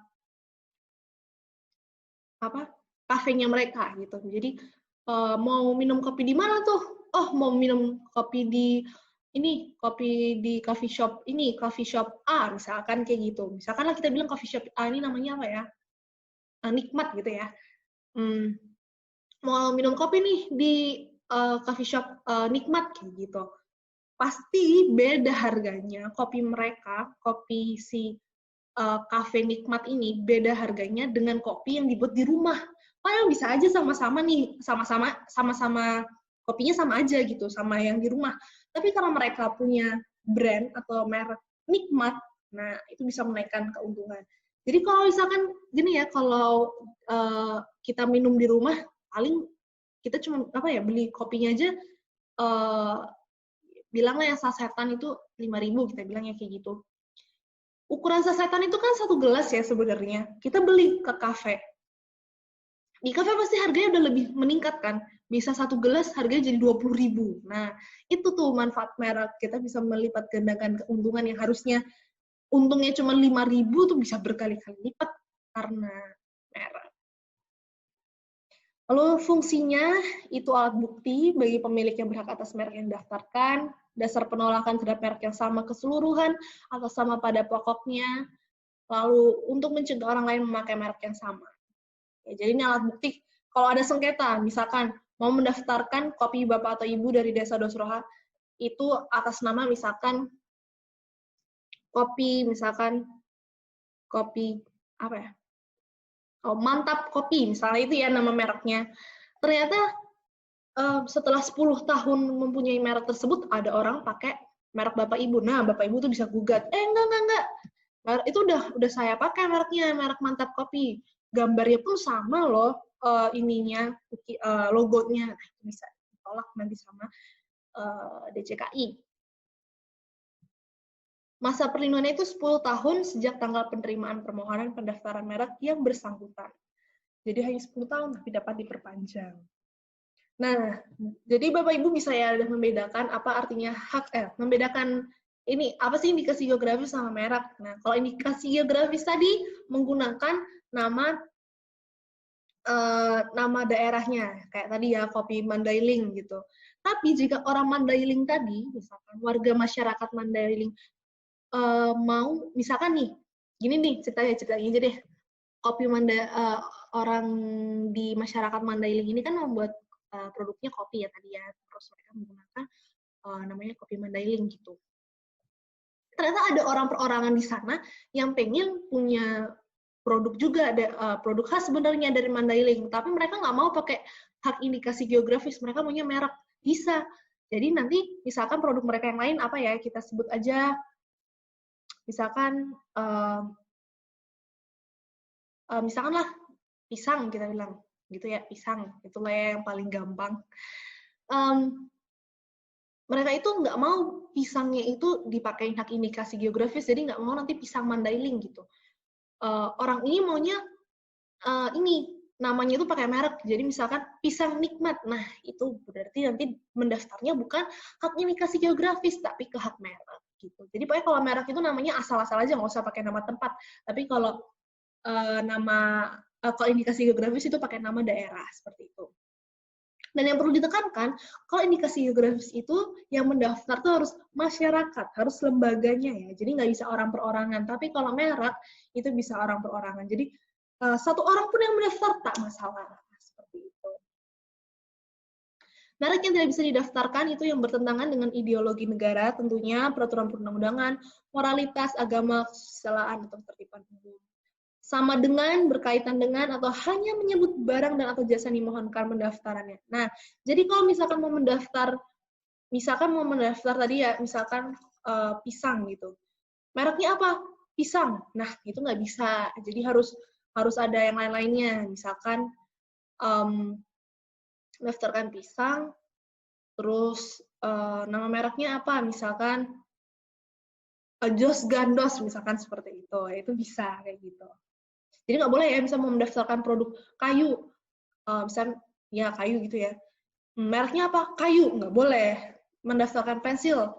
kafenya mereka gitu. Jadi mau minum kopi di mana tuh? Oh, mau minum kopi di coffee shop ini, coffee shop A misalkan kayak gitu. Misalkan lah kita bilang coffee shop A ini namanya apa ya? Nikmat gitu ya. Mau minum kopi nih di coffee shop Nikmat kayak gitu. Pasti beda harganya kopi mereka, kopi si kafe Nikmat ini beda harganya dengan kopi yang dibuat di rumah. Oh yang bisa aja sama-sama nih, sama-sama kopinya sama aja gitu, sama yang di rumah. Tapi karena mereka punya brand atau merek nikmat, nah itu bisa menaikkan keuntungan. Jadi kalau misalkan gini ya, kalau kita minum di rumah, paling kita cuma beli kopinya aja, bilanglah yang sasetan itu 5.000, kita bilangnya kayak gitu. Ukuran sasetan itu kan 1 gelas ya sebenarnya. Kita beli ke kafe. Di kafe pasti harganya udah lebih meningkat kan. Bisa 1 gelas harganya jadi 20.000. Nah, itu tuh manfaat merek. Kita bisa melipat gandakan keuntungan yang harusnya untungnya cuma 5.000 tuh bisa berkali-kali lipat karena merek. Lalu fungsinya itu alat bukti bagi pemilik yang berhak atas merek yang didaftarkan, dasar penolakan terhadap merek yang sama keseluruhan atau sama pada pokoknya, lalu untuk mencegah orang lain memakai merek yang sama. Ya, jadi ini alat bukti kalau ada sengketa, misalkan mau mendaftarkan kopi bapak atau ibu dari desa Dosroha itu atas nama misalkan kopi apa ya? Oh, Mantap Kopi, misalnya itu ya nama mereknya. Ternyata setelah 10 tahun mempunyai merek tersebut, ada orang pakai merek Bapak Ibu. Nah, Bapak Ibu tuh bisa gugat. Enggak. Itu udah saya pakai mereknya, merek Mantap Kopi. Gambarnya pun sama loh, logonya. Nah, itu bisa ditolak nanti sama DJKI. Masa perlindungannya itu 10 tahun sejak tanggal penerimaan permohonan pendaftaran merek yang bersangkutan. Jadi hanya 10 tahun, tapi dapat diperpanjang. Nah, jadi Bapak Ibu bisa ya membedakan apa artinya membedakan ini, apa sih indikasi geografis sama merek. Nah, kalau indikasi geografis tadi menggunakan nama daerahnya, kayak tadi ya, kopi Mandailing gitu. Tapi jika orang Mandailing tadi, misalkan warga masyarakat Mandailing, mau misalkan nih gini nih ceritanya aja deh, orang di masyarakat Mandailing ini kan membuat produknya kopi ya tadi ya, terus mereka menggunakan namanya kopi Mandailing gitu. Ternyata ada orang perorangan di sana yang pengen punya produk juga, ada produk khas sebenarnya dari Mandailing, tapi mereka nggak mau pakai hak indikasi geografis, mereka maunya merek. Bisa. Jadi nanti misalkan produk mereka yang lain apa ya, kita sebut aja misalkan misalkan lah pisang, kita bilang gitu ya, pisang itulah yang paling gampang. Mereka itu nggak mau pisangnya itu dipakai hak indikasi geografis, jadi nggak mau nanti pisang Mandailing gitu. Orang ini maunya ini namanya itu pakai merek, jadi misalkan pisang nikmat. Nah itu berarti nanti mendaftarnya bukan hak indikasi geografis tapi ke hak merek gitu. Jadi pokoknya kalau merek itu namanya asal-asal aja, nggak usah pakai nama tempat. Tapi kalau kalau indikasi geografis itu pakai nama daerah seperti itu. Dan yang perlu ditekankan, kalau indikasi geografis itu yang mendaftar tuh harus masyarakat, harus lembaganya ya. Jadi nggak bisa orang perorangan. Tapi kalau merek itu bisa orang perorangan. Jadi satu orang pun yang mendaftar tak masalah. Seperti itu. Merek yang tidak bisa didaftarkan itu yang bertentangan dengan ideologi negara, tentunya peraturan perundang-undangan, moralitas, agama, kesusilaan, atau ketertiban umum. Sama dengan, berkaitan dengan, atau hanya menyebut barang dan atau jasa yang dimohonkan pendaftarannya. Nah, jadi kalau misalkan mau mendaftar tadi ya, misalkan pisang gitu. Mereknya apa? Pisang. Nah, itu nggak bisa. Jadi harus ada yang lain-lainnya. Misalkan mendaftarkan pisang, terus nama mereknya apa? Misalkan Jos Gandos, misalkan seperti itu. Itu bisa kayak gitu. Jadi nggak boleh ya, bisa mau mendaftarkan produk kayu, misalnya ya kayu gitu ya. Mereknya apa? Kayu, nggak boleh. Mendaftarkan pensil,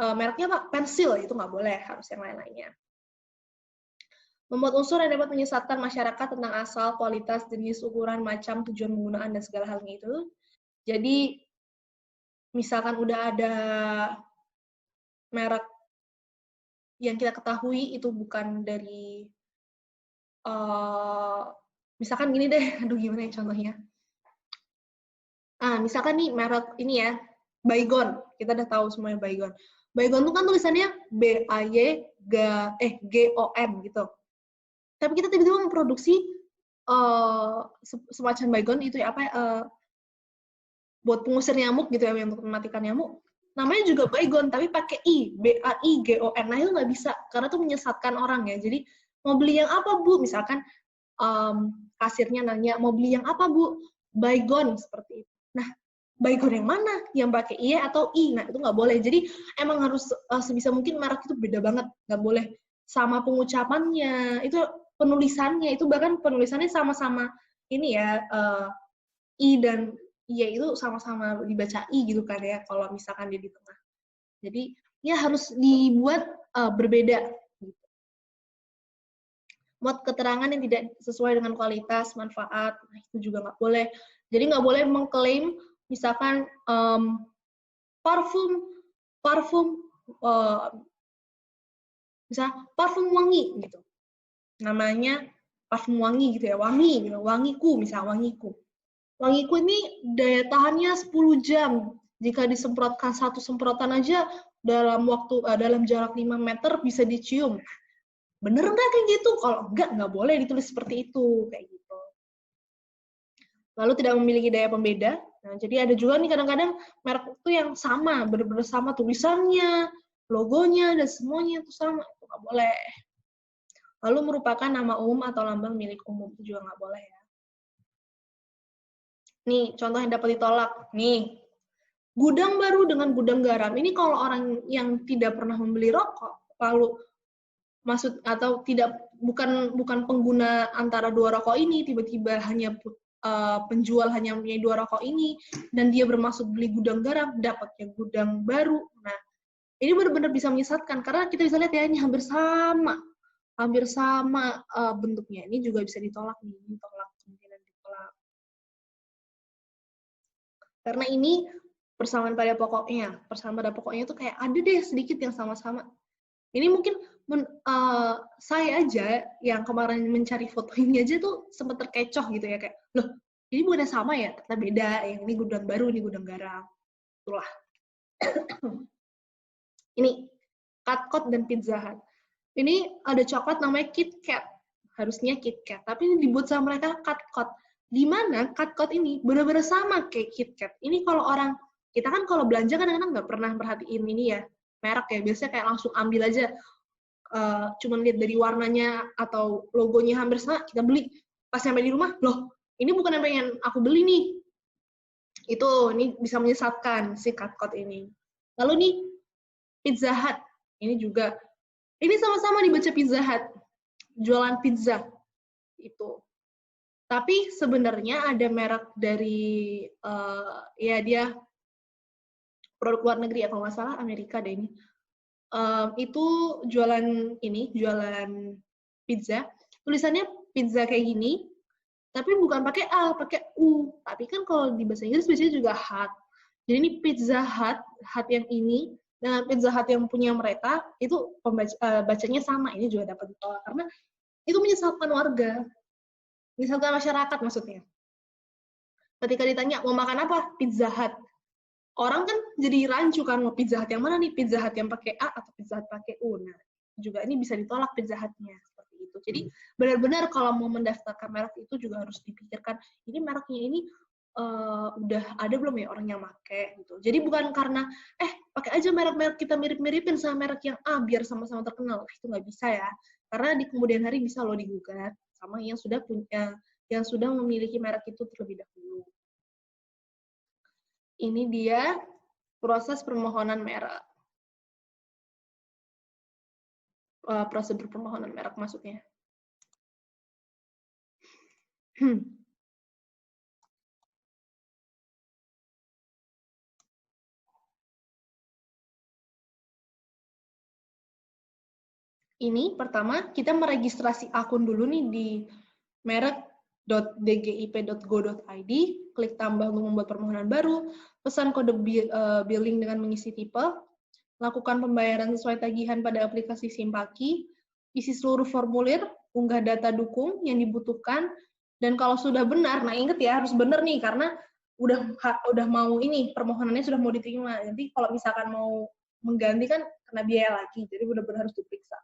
mereknya apa? Pensil, itu nggak boleh, harus yang lain-lainnya. Membuat unsur yang dapat menyesatkan masyarakat tentang asal, kualitas, jenis, ukuran, macam, tujuan penggunaan, dan segala halnya itu. Jadi, misalkan udah ada merek yang kita ketahui itu bukan dari, misalkan gini deh, aduh gimana ya contohnya. Misalkan nih merek ini ya, Baygon, kita udah tahu semuanya Baygon. Baygon itu kan tulisannya B-A-Y-G-O-N gitu. Tapi kita tiba-tiba memproduksi semacam baygon itu ya, buat pengusir nyamuk gitu ya, untuk mematikan nyamuk. Namanya juga baygon, tapi pakai I, B-A-I-G-O-N. Nah, itu nggak bisa, karena itu menyesatkan orang ya. Jadi, mau beli yang apa, Bu? Misalkan kasirnya nanya, mau beli yang apa, Bu? Baygon, seperti itu. Nah, baygon yang mana? Yang pakai I atau I? Nah, itu nggak boleh. Jadi, emang harus sebisa mungkin merek itu beda banget. Nggak boleh sama pengucapannya, itu penulisannya, itu bahkan penulisannya sama-sama ini ya, I dan iya itu sama-sama dibaca I gitu kan ya, kalau misalkan dia di tengah. Jadi ya harus dibuat berbeda. Gitu. Muat keterangan yang tidak sesuai dengan kualitas, manfaat, nah itu juga nggak boleh. Jadi nggak boleh mengklaim misalkan parfum misal parfum wangi gitu. Namanya parfum wangi gitu ya, wangi gitu, wangiku misal wangiku. Wangiku ini daya tahannya 10 jam. Jika disemprotkan satu semprotan aja dalam jarak 5 meter bisa dicium. Bener nggak kayak gitu? Kalau nggak boleh ditulis seperti itu kayak gitu. Lalu tidak memiliki daya pembeda. Nah, jadi ada juga nih kadang-kadang merek itu yang sama, benar-benar sama tulisannya, logonya dan semuanya itu sama, itu nggak boleh. Lalu merupakan nama umum atau lambang milik umum, itu juga nggak boleh ya. Nih, contoh yang dapat ditolak. Nih, gudang baru dengan gudang garam. Ini kalau orang yang tidak pernah membeli rokok, lalu atau bukan pengguna antara dua rokok ini, tiba-tiba hanya penjual hanya mempunyai dua rokok ini, dan dia bermaksud beli gudang garam, dapatnya gudang baru. Nah, ini benar-benar bisa menyesatkan, karena kita bisa lihat ya, ini hampir sama bentuknya. Ini juga bisa ditolak nih, kemungkinan ditolak. Karena ini persamaan pada pokoknya itu kayak ada deh sedikit yang sama-sama. Ini mungkin saya aja yang kemarin mencari foto ini aja tuh sempat terkecoh gitu ya, kayak loh ini bukannya sama ya, ternyata beda, yang ini gudang baru, ini gudang garam. Itulah. Ini Katcot dan Pizza Hut. Ini ada coklat namanya Kit Kat, harusnya Kit Kat, tapi ini dibuat sama mereka Katcot. Di mana Katcot ini benar-benar sama kayak Kit Kat. Ini kalau orang kita kan kalau belanja kadang-kadang nggak pernah perhatiin ini ya merek ya, biasanya kayak langsung ambil aja, cuman lihat dari warnanya atau logonya hampir sama, kita beli. Pas sampai di rumah, loh ini bukan apa yang aku beli nih. Ini bisa menyesatkan si Katcot ini. Lalu nih Pizza Hut, ini juga, ini sama-sama dibaca Pizza Hut, jualan pizza itu. Tapi sebenarnya ada merek dari ya dia produk luar negeri ya, kalau nggak salah Amerika deh ini. Itu jualan pizza. Tulisannya pizza kayak gini, tapi bukan pakai A, pakai U. Tapi kan kalau di bahasa Inggris biasanya juga Hut. Jadi ini Pizza Hut yang ini dengan Pizza Hut yang punya mereka itu bacanya sama. Ini juga dapat ditolak karena itu menyesatkan warga, menyesatkan masyarakat maksudnya. Ketika ditanya mau makan apa, Pizza Hut. Orang kan jadi rancu kan, mau Pizza Hut yang mana nih, Pizza Hut yang pakai A atau Pizza Hut pakai U. Nah, juga ini bisa ditolak Pizza Hut-nya seperti itu. Jadi benar-benar kalau mau mendaftarkan merek itu juga harus dipikirkan, ini mereknya ini udah ada belum ya orang yang pakai gitu. Jadi bukan karena pakai aja merek-merek kita mirip-miripin sama merek yang A biar sama-sama terkenal. Itu nggak bisa ya. Karena di kemudian hari bisa loh digugat sama yang sudah memiliki merek itu terlebih dahulu. Ini dia proses permohonan merek. Prosedur permohonan merek maksudnya. Ini pertama kita meregistrasi akun dulu nih di merek.dgip.go.id, klik tambah untuk membuat permohonan baru, pesan kode billing dengan mengisi tipe, lakukan pembayaran sesuai tagihan pada aplikasi Simpaki, isi seluruh formulir, unggah data dukung yang dibutuhkan, dan kalau sudah benar, nah ingat ya harus benar nih karena udah mau ini permohonannya sudah mau diterima. Nanti kalau misalkan mau mengganti kan kena biaya lagi, jadi benar-benar harus diperiksa.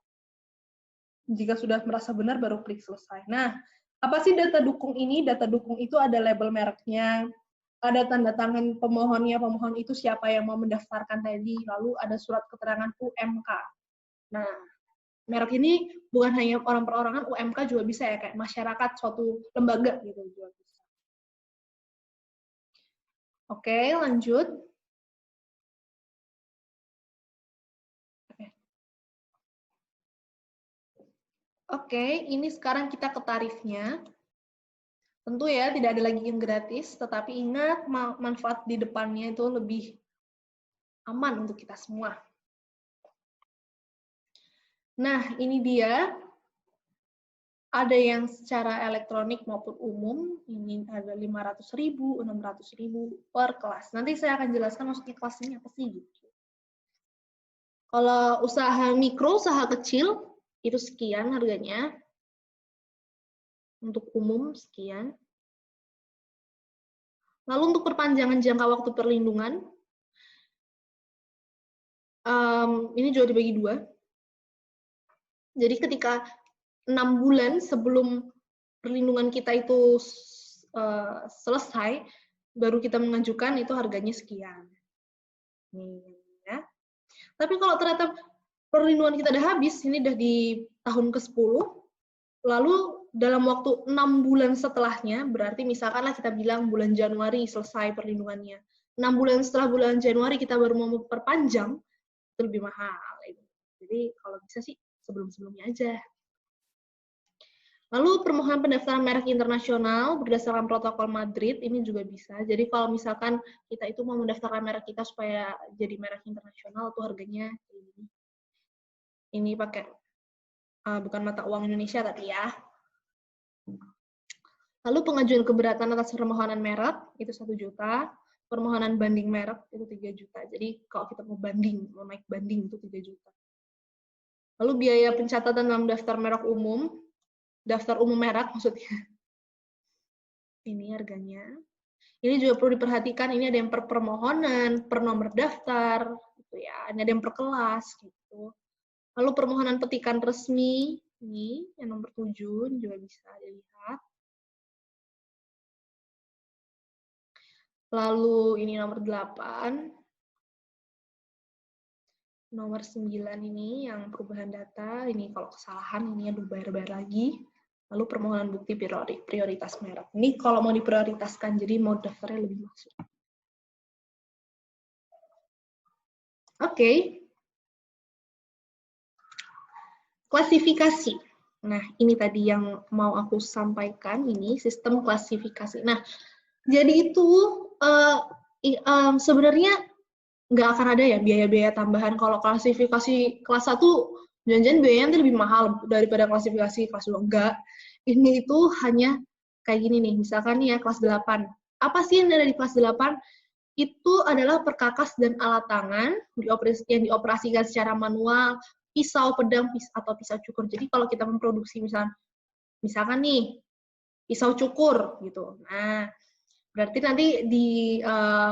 Jika sudah merasa benar baru klik selesai. Nah, Apa sih data dukung ini? Data dukung itu ada label mereknya, ada tanda tangan pemohonnya, pemohon itu siapa yang mau mendaftarkan tadi, lalu ada surat keterangan UMK. Nah, merek ini bukan hanya orang perorangan, UMK juga bisa ya, kayak masyarakat, suatu lembaga gitu juga bisa. Oke, lanjut. Oke, ini sekarang kita ke tarifnya. Tentu ya, tidak ada lagi yang gratis, tetapi ingat manfaat di depannya itu lebih aman untuk kita semua. Nah, ini dia. Ada yang secara elektronik maupun umum, ini ada 500.000, 600.000 per kelas. Nanti saya akan jelaskan maksudnya kelas ini apa sih gitu. Kalau usaha mikro, usaha kecil, itu sekian harganya. Untuk umum, sekian. Lalu untuk perpanjangan jangka waktu perlindungan, ini juga dibagi dua. Jadi ketika 6 bulan sebelum perlindungan kita itu selesai, baru kita mengajukan, itu harganya sekian. Nih, ya. Tapi kalau ternyata perlindungan kita udah habis, ini udah di tahun ke-10, lalu dalam waktu 6 bulan setelahnya, berarti misalkanlah kita bilang bulan Januari selesai perlindungannya. 6 bulan setelah bulan Januari kita baru mau perpanjang, itu lebih mahal. Jadi kalau bisa sih sebelum-sebelumnya aja. Lalu permohonan pendaftaran merek internasional berdasarkan protokol Madrid ini juga bisa. Jadi kalau misalkan kita itu mau mendaftarkan merek kita supaya jadi merek internasional, itu harganya ini. Ini pakai bukan mata uang Indonesia tapi ya. Lalu pengajuan keberatan atas permohonan merek itu 1 juta, permohonan banding merek itu 3 juta. Jadi kalau kita mau banding, mau naik banding itu 3 juta. Lalu biaya pencatatan dalam daftar merek umum, daftar umum merek maksudnya. Ini harganya. Ini juga perlu diperhatikan, ini ada yang per permohonan, per nomor daftar, gitu ya. Ini ada yang per kelas, gitu. Lalu permohonan petikan resmi, ini yang nomor 7, ini juga bisa dilihat. Lalu ini nomor 8. Nomor 9 ini yang perubahan data, ini kalau kesalahan, ini aduh bayar-bayar lagi. Lalu permohonan bukti prioritas merek. Ini kalau mau diprioritaskan, jadi mau daftarnya lebih masuk. Oke. Klasifikasi. Nah, ini tadi yang mau aku sampaikan, ini sistem klasifikasi. Nah, jadi itu sebenarnya nggak akan ada ya biaya-biaya tambahan. Kalau klasifikasi kelas 1, jangan-jangan biayanya nanti lebih mahal daripada klasifikasi kelas 2. Enggak. Ini itu hanya kayak gini nih, misalkan nih ya kelas 8. Apa sih yang ada di kelas 8? Itu adalah perkakas dan alat tangan yang dioperasikan secara manual, pisau, pedang, atau pisau cukur. Jadi kalau kita memproduksi misalkan nih, pisau cukur gitu. Nah, berarti nanti di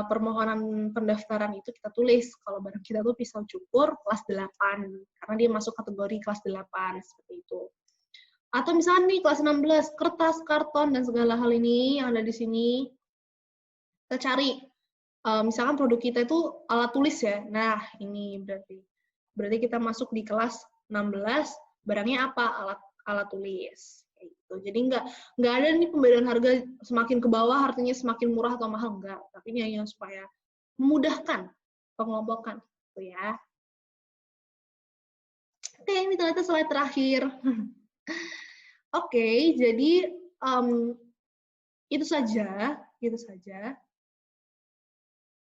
permohonan pendaftaran itu kita tulis kalau barang kita tuh pisau cukur kelas 8, karena dia masuk kategori kelas 8, seperti itu. Atau misalnya nih kelas 16, kertas, karton, dan segala hal ini yang ada di sini, kita cari. Misalkan produk kita itu alat tulis ya, nah ini berarti kita masuk di kelas 16, barangnya apa? Alat tulis. Gitu. Jadi nggak ada nih pembedaan harga semakin ke bawah artinya semakin murah atau mahal, enggak. Tapi ini hanya supaya memudahkan pengelompokan, gitu ya. Oke, ini ternyata slide terakhir. Oke, jadi itu saja.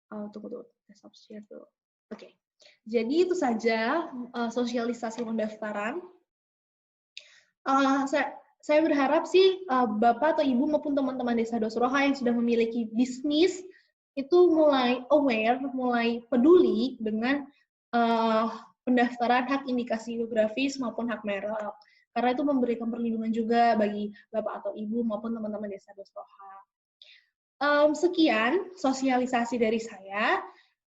Tunggu, desktop share dulu. Oke, jadi itu saja sosialisasi pendaftaran. Saya berharap sih Bapak atau Ibu maupun teman-teman Desa Dosroha yang sudah memiliki bisnis itu mulai aware, mulai peduli dengan pendaftaran hak indikasi geografis maupun hak merek. Karena itu memberikan perlindungan juga bagi Bapak atau Ibu maupun teman-teman Desa Dosroha. Sekian sosialisasi dari saya.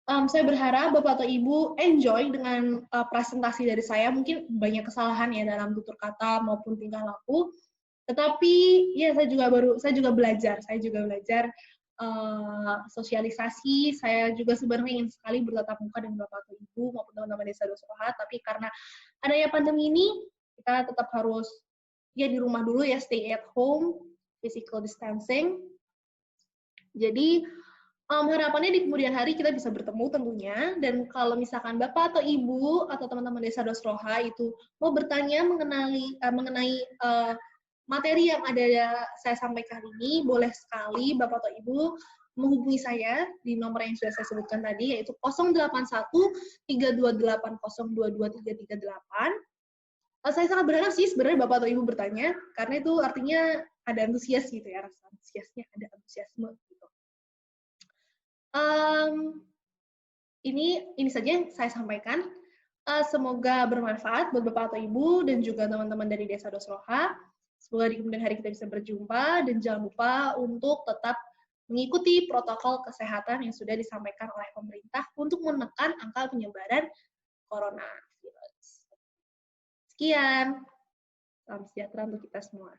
Saya berharap Bapak atau Ibu enjoy dengan presentasi dari saya. Mungkin banyak kesalahan ya dalam tutur kata maupun tingkah laku. Tetapi ya saya juga belajar sosialisasi. Saya juga sebenarnya ingin sekali bertatap muka dengan Bapak atau Ibu maupun teman-teman Desa Dosroha, tapi karena adanya pandemi ini kita tetap harus ya di rumah dulu ya, stay at home, physical distancing. Jadi harapannya di kemudian hari kita bisa bertemu tentunya, dan kalau misalkan Bapak atau Ibu atau teman-teman Desa Dosroha itu mau bertanya mengenai materi yang ada saya sampaikan ini, boleh sekali Bapak atau Ibu menghubungi saya di nomor yang sudah saya sebutkan tadi, yaitu 081 328 022 338. Saya sangat berharap sih sebenarnya Bapak atau Ibu bertanya, karena itu artinya ada antusias gitu ya, rasa antusiasnya, ada antusiasme gitu. Ini saja yang saya sampaikan. Semoga bermanfaat buat Bapak atau Ibu dan juga teman-teman dari Desa Dosroha. Semoga di kemudian hari kita bisa berjumpa, dan jangan lupa untuk tetap mengikuti protokol kesehatan yang sudah disampaikan oleh pemerintah untuk menekan angka penyebaran coronavirus. Sekian, salam sejahtera untuk kita semua.